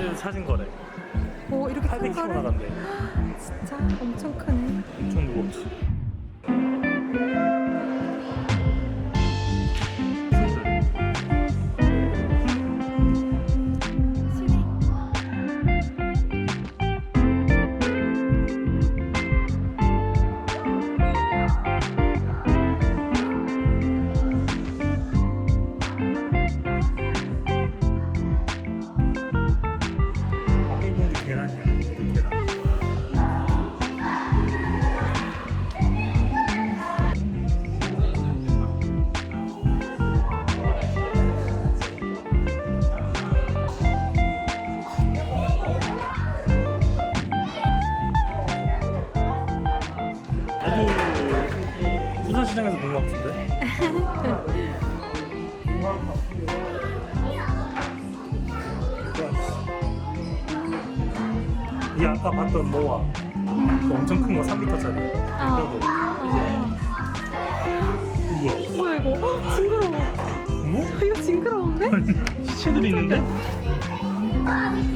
집에서 찾은 거래. 오, 이렇게 큰 800kg 거를? 나간대. 진짜 엄청 크네. 엄청 무겁지. 앞에 있는 게 계란이야. 계란. 나도 부산시장에서 본 것 같은데? 이 아까 봤던 모아 그 엄청 큰 거 3m짜리 우와 뭐야 이거? 징그러워. 어머? 이거 징그러운데? 시체들이 있는데? 그래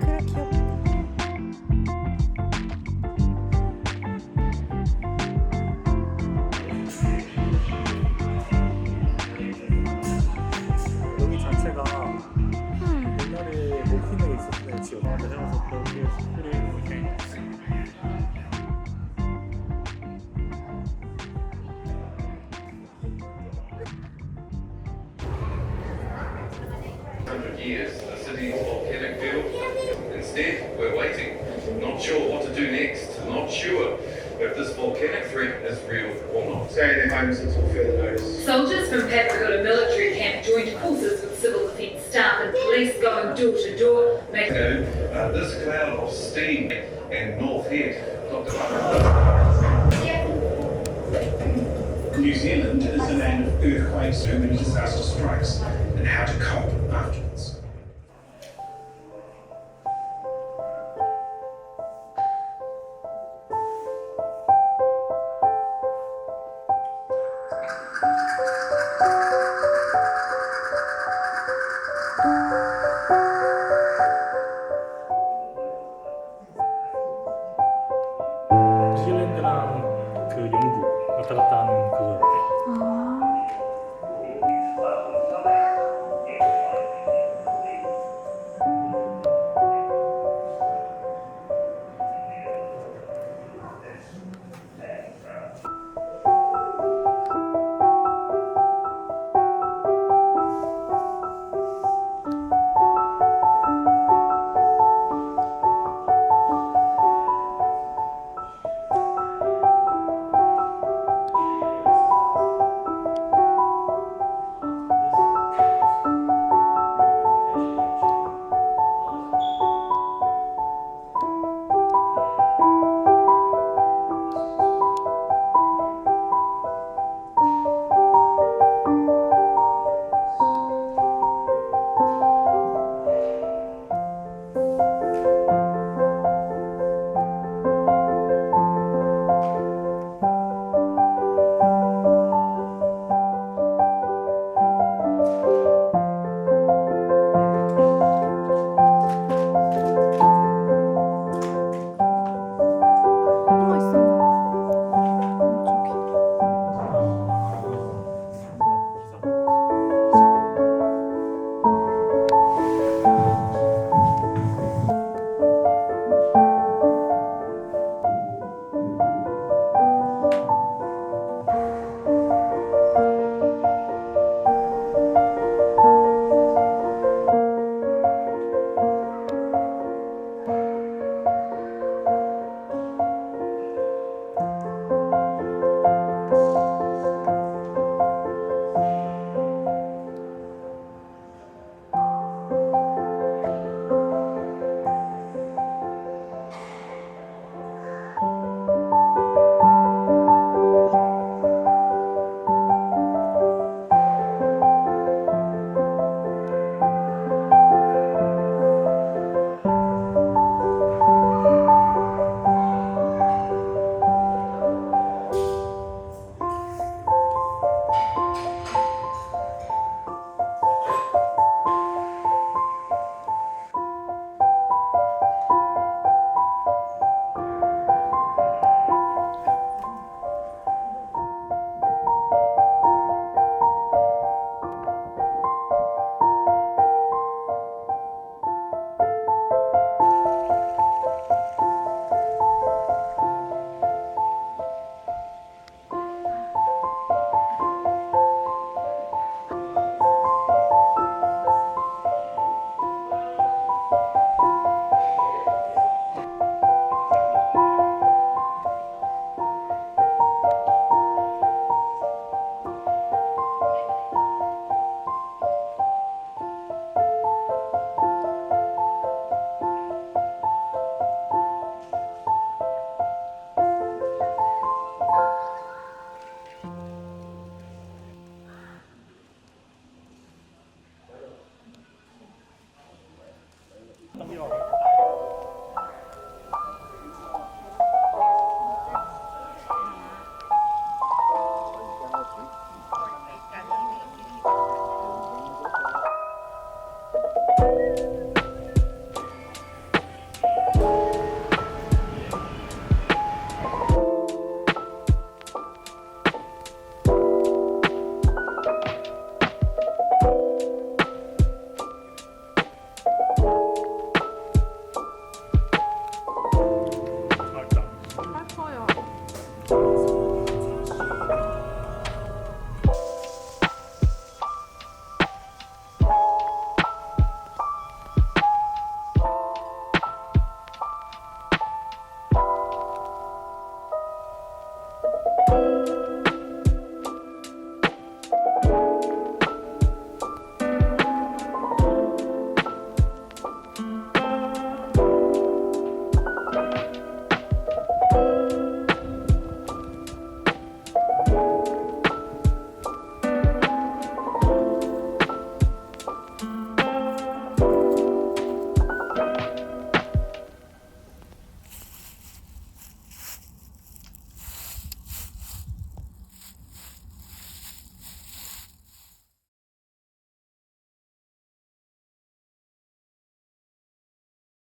귀엽다. 여기 자체가 음. 옛날에 모피네가 있었는데 지금 만들어서 그렇게 숯불이 이렇게 있어. 100 years, the city's volcanic field. Instead, we're waiting, not sure what to do next, not sure if this volcanic threat is real or not. Stay in their homes until further notice. Soldiers from Papagoda military camp joined forces with civil defence staff and police going door to door, making This cloud of steam and North Head, New Zealand is a land of earthquakes, so many disaster strikes, and how to cope afterwards.